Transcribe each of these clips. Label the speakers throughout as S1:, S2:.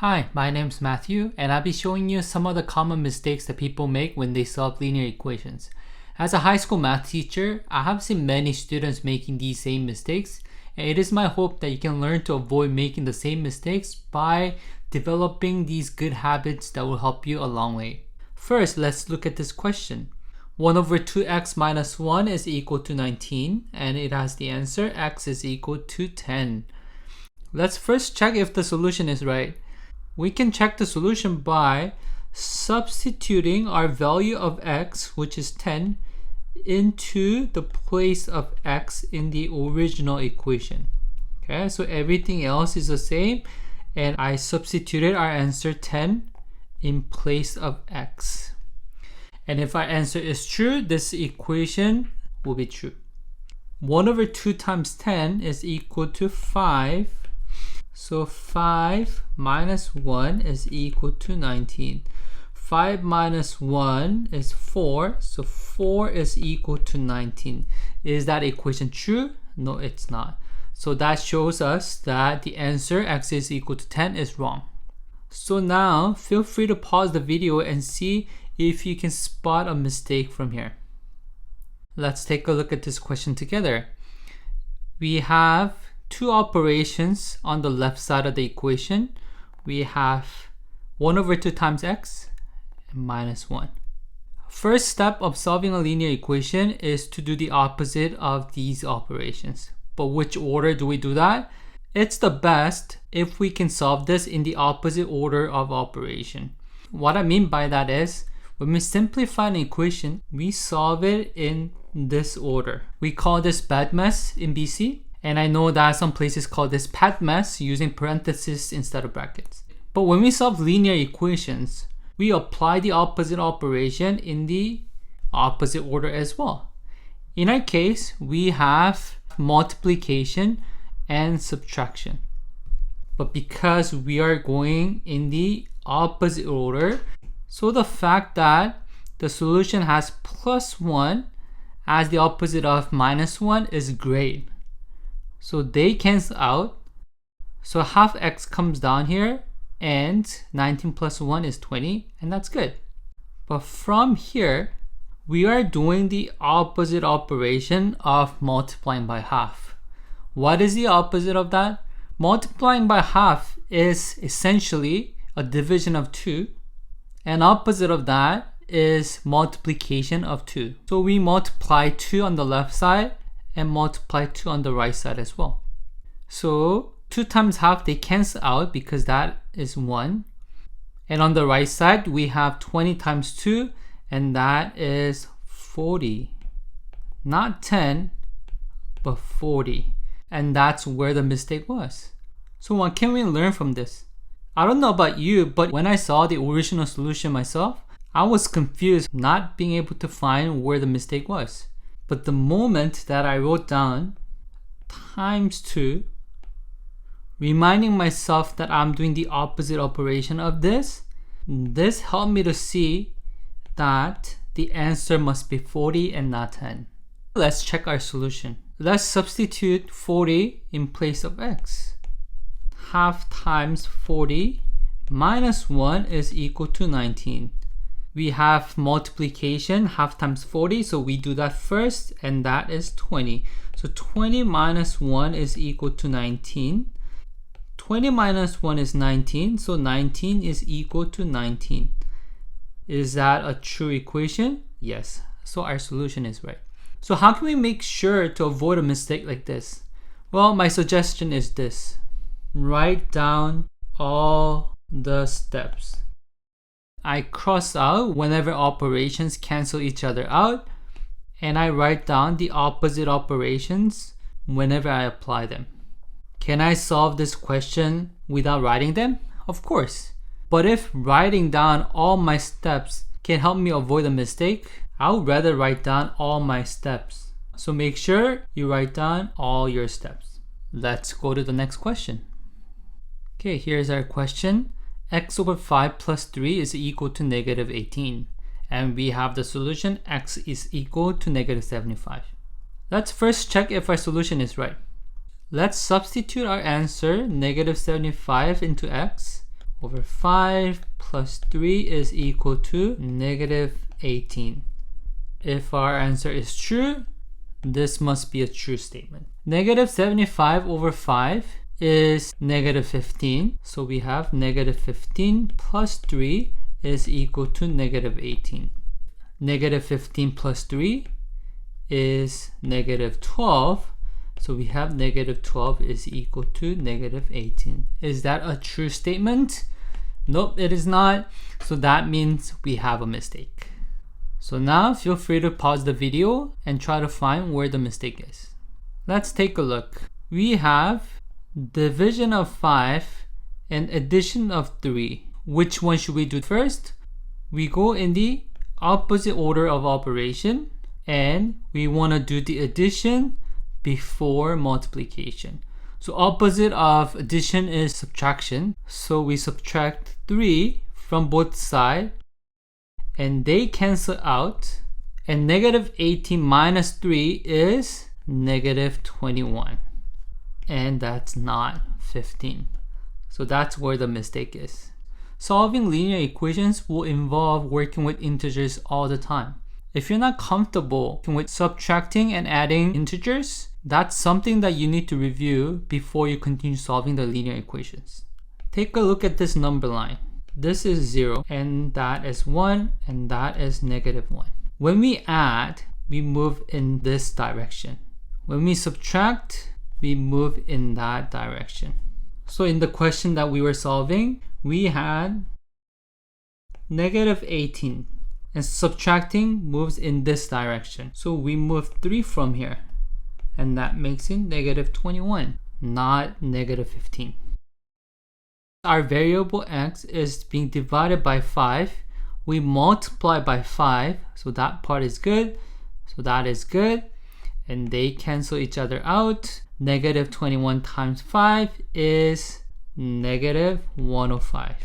S1: Hi, my name's Matthew, and I'll be showing you some of the common mistakes that people make when they solve linear equations. As a high school math teacher, I have seen many students making these same mistakes, and it is my hope that you can learn to avoid making the same mistakes by developing these good habits that will help you a long way. First, let's look at this question. 1 over 2x minus 1 is equal to 19, and it has the answer x is equal to 10. Let's first check if the solution is right. We can check the solution by substituting our value of x, which is 10, into the place of x in the original equation. Okay, so everything else is the same, and I substituted our answer 10 in place of x. And if our answer is true, this equation will be true. 1 over 2 times 10 is equal to 5. So 5 minus 1 is equal to 19. 5 minus 1 is 4. So 4 is equal to 19. Is that equation true? No, it's not. So that shows us that the answer x is equal to 10 is wrong. So now feel free to pause the video and see if you can spot a mistake from here. Let's take a look at this question together. We have two operations on the left side of the equation. We have 1 over 2 times x and minus 1. First step of solving a linear equation is to do the opposite of these operations. But which order do we do that? It's the best if we can solve this in the opposite order of operation. What I mean by that is, when we simplify an equation, we solve it in this order. We call this BEDMAS in BC. And I know that some places call this PATMAS using parentheses instead of brackets. But when we solve linear equations, we apply the opposite operation in the opposite order as well. In our case, we have multiplication and subtraction. But because we are going in the opposite order, so the fact that the solution has plus 1 as the opposite of minus 1 is great. So they cancel out. So half x comes down here, and 19 plus 1 is 20, and that's good. But from here, we are doing the opposite operation of multiplying by half. What is the opposite of that? Multiplying by half is essentially a division of 2, and opposite of that is multiplication of 2. So we multiply 2 on the left side and multiply 2 on the right side as well. So 2 times half, they cancel out because that is 1. And on the right side, we have 20 times 2, and that is 40. Not 10, but 40. And that's where the mistake was. So what can we learn from this? I don't know about you, but when I saw the original solution myself, I was confused, not being able to find where the mistake was. But the moment that I wrote down times 2, reminding myself that I'm doing the opposite operation of this helped me to see that the answer must be 40 and not 10. Let's check our solution. Let's substitute 40 in place of x. Half times 40 minus 1 is equal to 19. We have multiplication, half times 40, so we do that first, and that is 20. So 20 minus 1 is equal to 19. 20 minus 1 is 19, so 19 is equal to 19. Is that a true equation? Yes. So our solution is right. So how can we make sure to avoid a mistake like this? Well, my suggestion is this. Write down all the steps. I cross out whenever operations cancel each other out, and I write down the opposite operations whenever I apply them. Can I solve this question without writing them? Of course. But if writing down all my steps can help me avoid a mistake, I would rather write down all my steps. So make sure you write down all your steps. Let's go to the next question. Okay, here's our question. X over 5 plus 3 is equal to negative 18. And we have the solution x is equal to negative 75. Let's first check if our solution is right. Let's substitute our answer, negative 75, into x over 5 plus 3 is equal to negative 18. If our answer is true, this must be a true statement. Negative 75 over 5 is negative 15. So we have negative 15 plus 3 is equal to negative 18. Negative 15 plus 3 is negative 12. So we have negative 12 is equal to negative 18. Is that a true statement? Nope, it is not. So that means we have a mistake. So now feel free to pause the video and try to find where the mistake is. Let's take a look. We have division of 5 and addition of 3. Which one should we do first? We go in the opposite order of operation and we want to do the addition before multiplication. So opposite of addition is subtraction. So we subtract 3 from both sides and they cancel out. And negative 18 minus 3 is negative 21. And that's not 15. So that's where the mistake is. Solving linear equations will involve working with integers all the time. If you're not comfortable with subtracting and adding integers, that's something that you need to review before you continue solving the linear equations. Take a look at this number line. This is 0, and that is 1, and that is negative 1. When we add, we move in this direction. When we subtract, we move in that direction. So in the question that we were solving, we had negative 18. And subtracting moves in this direction. So we move 3 from here. And that makes it negative 21, not negative 15. Our variable x is being divided by 5. We multiply by 5. So that part is good. So that is good. And they cancel each other out. Negative 21 times 5 is negative 105.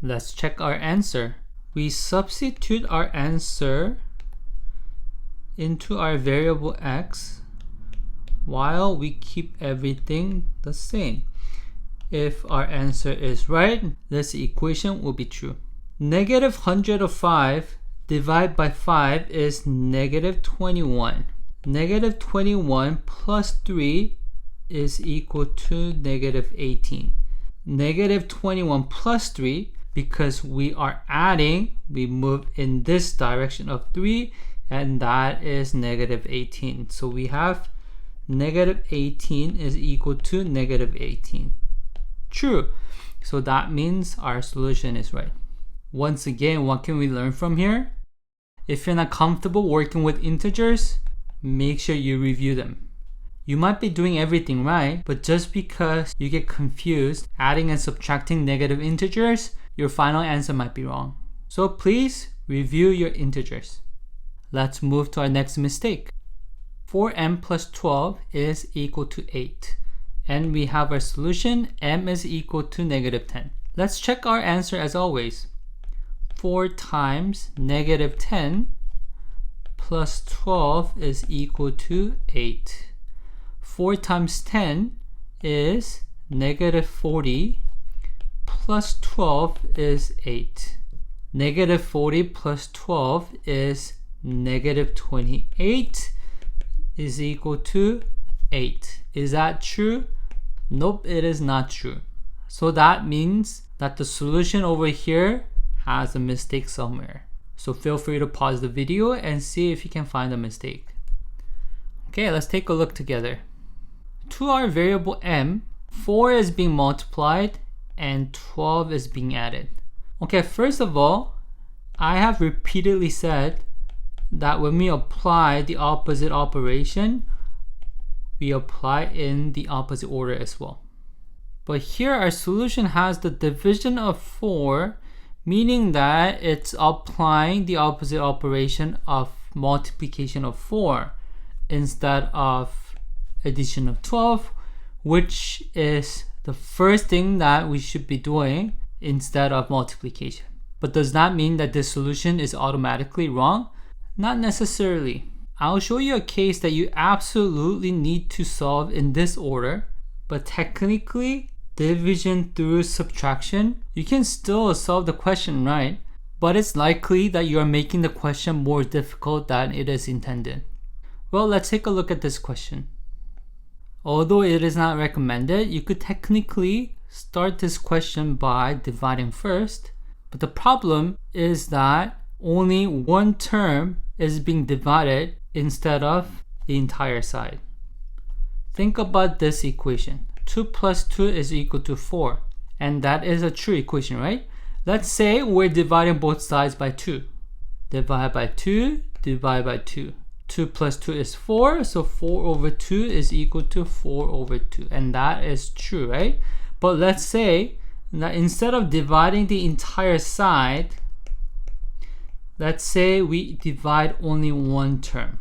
S1: Let's check our answer. We substitute our answer into our variable x while we keep everything the same. If our answer is right, this equation will be true. Negative 105 divided by 5 is negative 21. Negative 21 plus 3 is equal to negative 18. Negative 21 plus 3, because we are adding, we move in this direction of 3, and that is negative 18. So we have negative 18 is equal to negative 18. True. So that means our solution is right. Once again, what can we learn from here? If you're not comfortable working with integers, make sure you review them. You might be doing everything right, but just because you get confused adding and subtracting negative integers, your final answer might be wrong. So please review your integers. Let's move to our next mistake. 4m plus 12 is equal to 8. And we have our solution, m is equal to negative 10. Let's check our answer as always. 4 times negative 10 plus 12 is equal to 8. 4 times 10 is negative 40 plus 12 is 8. Negative 40 plus 12 is negative 28 is equal to 8. Is that true? Nope, it is not true. So that means that the solution over here has a mistake somewhere. So feel free to pause the video and see if you can find a mistake. Okay, let's take a look together. To our variable m, 4 is being multiplied and 12 is being added. Okay, first of all, I have repeatedly said that when we apply the opposite operation, we apply in the opposite order as well. But here our solution has the division of 4, meaning that it's applying the opposite operation of multiplication of 4 instead of addition of 12, which is the first thing that we should be doing instead of multiplication. But does that mean that this solution is automatically wrong? Not necessarily. I'll show you a case that you absolutely need to solve in this order, but technically division through subtraction, you can still solve the question right, but it's likely that you are making the question more difficult than it is intended. Well, let's take a look at this question. Although it is not recommended, you could technically start this question by dividing first, but the problem is that only one term is being divided instead of the entire side. Think about this equation. 2 plus 2 is equal to 4, and that is a true equation, right? Let's say we're dividing both sides by 2. Divide by 2, divide by 2. 2 plus 2 is 4, so 4 over 2 is equal to 4 over 2, and that is true, right? But let's say that instead of dividing the entire side, let's say we divide only one term.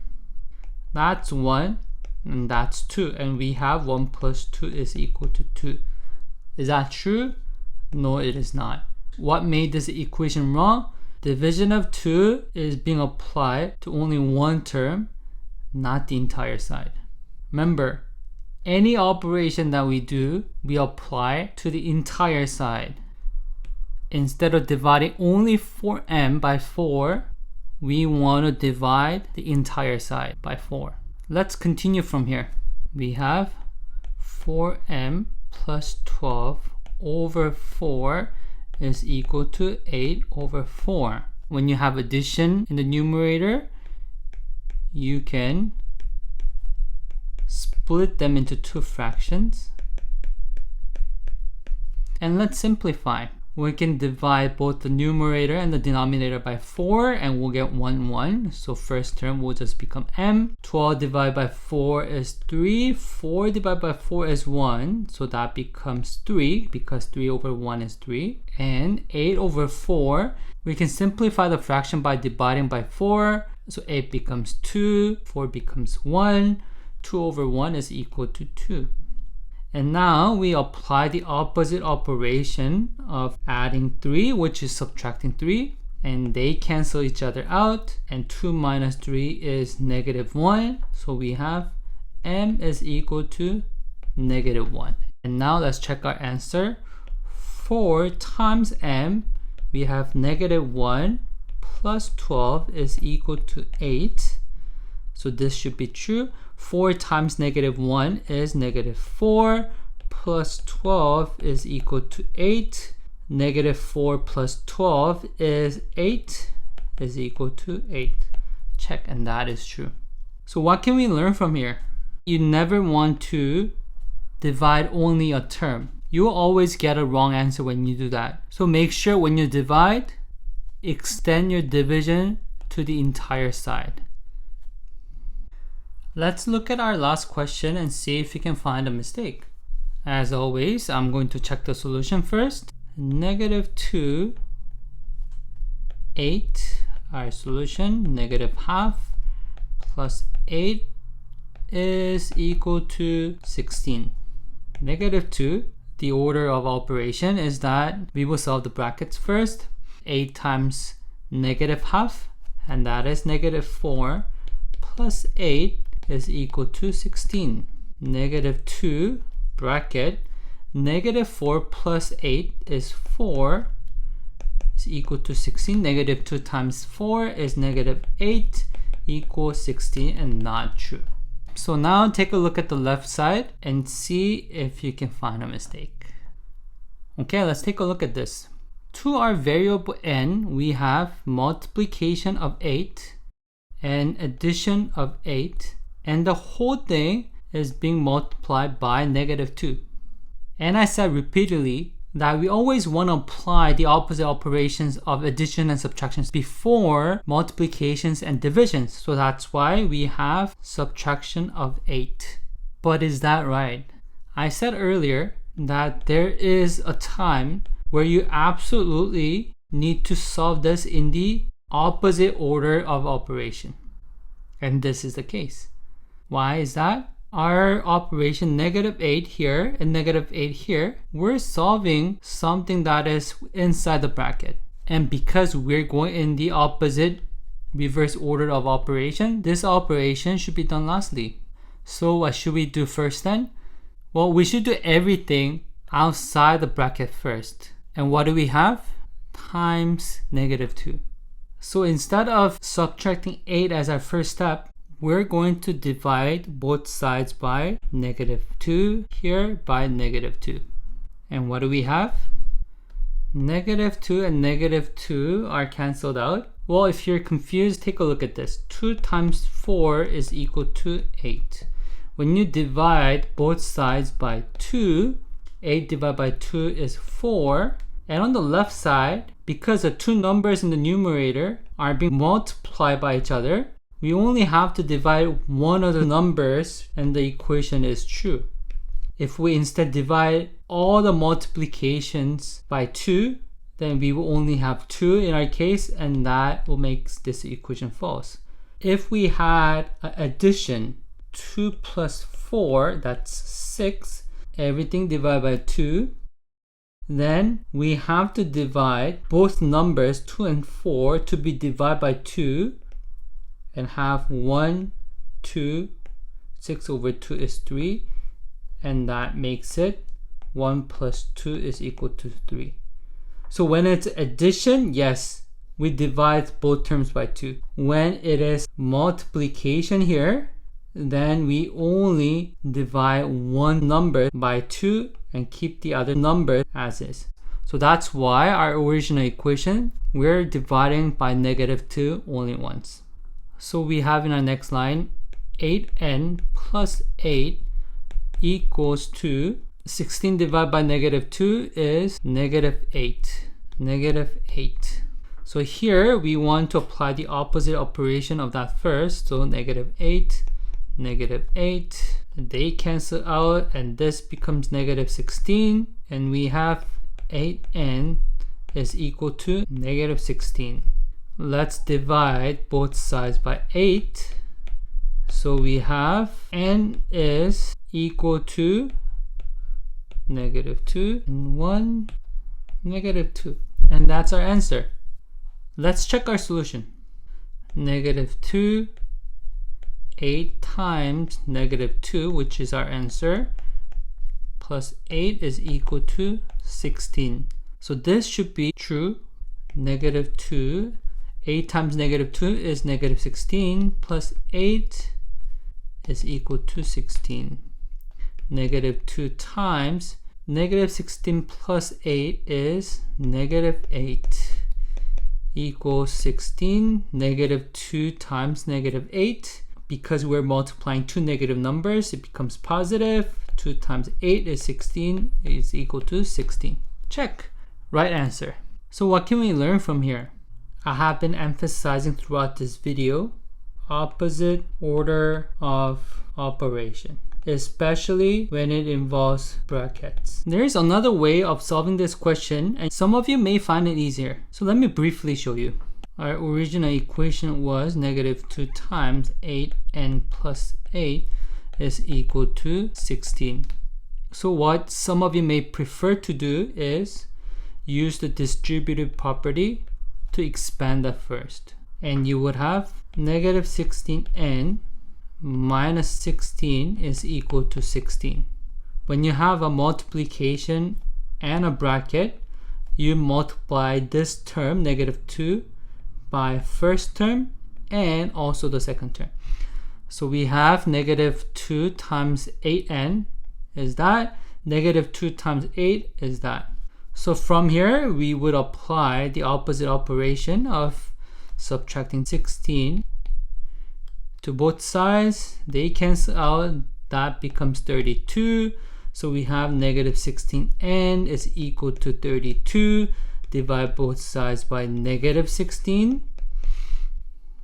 S1: That's 1 and that's 2, and we have 1 plus 2 is equal to 2. Is that true? No, it is not. What made this equation wrong? Division of 2 is being applied to only one term, not the entire side. Remember, any operation that we do, we apply to the entire side. Instead of dividing only 4m by 4, we want to divide the entire side by 4. Let's continue from here. We have 4m plus 12 over 4 is equal to 8 over 4. When you have addition in the numerator, you can split them into two fractions. And let's simplify. We can divide both the numerator and the denominator by 4 and we'll get 1, 1. So first term will just become m. 12 divided by 4 is 3. 4 divided by 4 is 1. So that becomes 3 because 3 over 1 is 3. And 8 over 4, we can simplify the fraction by dividing by 4. So 8 becomes 2. 4 becomes 1. 2 over 1 is equal to 2. And now we apply the opposite operation of adding 3, which is subtracting 3. And they cancel each other out. And 2 minus 3 is negative 1. So we have m is equal to negative 1. And now let's check our answer. 4 times m, we have negative 1 plus 12 is equal to 8. So this should be true. 4 times negative 1 is negative 4 plus 12 is equal to 8. Negative 4 plus 12 is 8 is equal to 8. Check, and that is true. So what can we learn from here? You never want to divide only a term. You will always get a wrong answer when you do that. So make sure when you divide, extend your division to the entire side. Let's look at our last question and see if we can find a mistake. As always, I'm going to check the solution first. Negative 2, 8, our solution, negative half plus 8 is equal to 16. Negative 2, the order of operation is that we will solve the brackets first. 8 times negative half, and that is negative 4 plus 8 is equal to 16. Negative 2 bracket negative 4 plus 8 is 4 is equal to 16. Negative 2 times 4 is negative 8 equals 16, and not true. So now take a look at the left side and see if you can find a mistake. Okay, let's take a look at this. To our variable n, we have multiplication of 8 and addition of 8. And the whole thing is being multiplied by negative 2. And I said repeatedly that we always want to apply the opposite operations of addition and subtractions before multiplications and divisions. So that's why we have subtraction of 8. But is that right? I said earlier that there is a time where you absolutely need to solve this in the opposite order of operation. And this is the case. Why is that? Our operation negative 8 here and negative 8 here, we're solving something that is inside the bracket. And because we're going in the opposite reverse order of operation, this operation should be done lastly. So what should we do first then? Well, we should do everything outside the bracket first. And what do we have? Times -2. So instead of subtracting 8 as our first step, we're going to divide both sides by -2, here by -2. And what do we have? -2 and -2 are cancelled out. Well, if you're confused, take a look at this. 2 times 4 is equal to 8. When you divide both sides by 2, 8 divided by 2 is 4. And on the left side, because the two numbers in the numerator are being multiplied by each other, we only have to divide one of the numbers and the equation is true. If we instead divide all the multiplications by 2, then we will only have 2 in our case, and that will make this equation false. If we had an addition, 2 plus 4, that's 6, everything divided by 2, then we have to divide both numbers 2 and 4 to be divided by 2 and have 1, 2, 6 over 2 is 3, and that makes it 1 plus 2 is equal to 3. So when it's addition, yes, we divide both terms by 2. When it is multiplication here, then we only divide one number by 2 and keep the other number as is. So that's why our original equation, we're dividing by -2 only once. So we have in our next line, 8n plus 8 equals to 16 divided by -2 is -8. -8. So here we want to apply the opposite operation of that first. So -8, -8. They cancel out and this becomes -16. And we have 8n is equal to -16. Let's divide both sides by 8. So we have n is equal to -2 and 1, -2. And that's our answer. Let's check our solution. -2, 8 times -2, which is our answer, plus 8 is equal to 16. So this should be true. -2, 8 times -2 is -16, plus 8 is equal to 16. -2 times -16 plus 8 is -8 equals 16. -2 times -8, because we're multiplying two negative numbers, it becomes positive. 2 times 8 is 16, is equal to 16. Check. Right answer. So what can we learn from here? I have been emphasizing throughout this video opposite order of operation, especially when it involves brackets. There's another way of solving this question, and some of you may find it easier. So let me briefly show you. Our original equation was -2 times 8n plus 8 is equal to 16. So what some of you may prefer to do is use the distributive property to expand that first. And you would have -16n minus 16 is equal to 16. When you have a multiplication and a bracket, you multiply this term, -2, by first term and also the second term. So we have -2 times 8n is that, -2 times 8 is that. So from here, we would apply the opposite operation of subtracting 16 to both sides. They cancel out, that becomes 32. So we have -16n is equal to 32. Divide both sides by -16.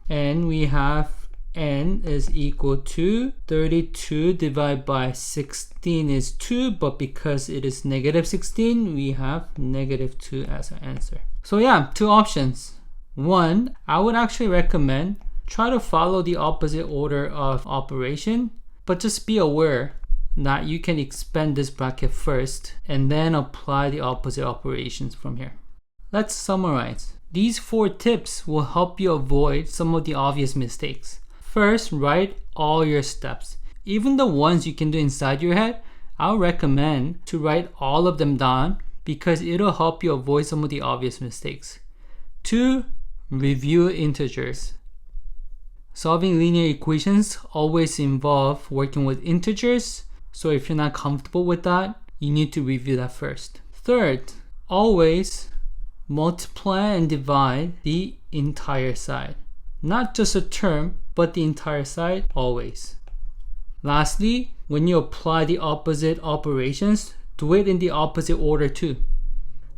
S1: And we have n is equal to 32 divided by 16 is 2, but because it is -16, we have -2 as our answer. So yeah, two options. One, I would actually recommend try to follow the opposite order of operation, but just be aware that you can expand this bracket first and then apply the opposite operations from here. Let's summarize. These 4 tips will help you avoid some of the obvious mistakes. First, write all your steps. Even the ones you can do inside your head, I'll recommend to write all of them down because it'll help you avoid some of the obvious mistakes. 2. Review integers. Solving linear equations always involve working with integers, so if you're not comfortable with that, you need to review that first. 3rd, always multiply and divide the entire side. Not just a term, but the entire side, always. Lastly, when you apply the opposite operations, do it in the opposite order too.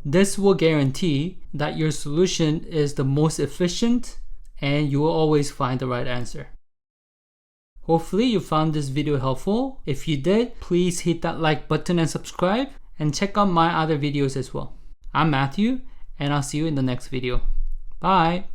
S1: This will guarantee that your solution is the most efficient and you will always find the right answer. Hopefully you found this video helpful. If you did, please hit that like button and subscribe, and check out my other videos as well. I'm Matthew, and I'll see you in the next video. Bye!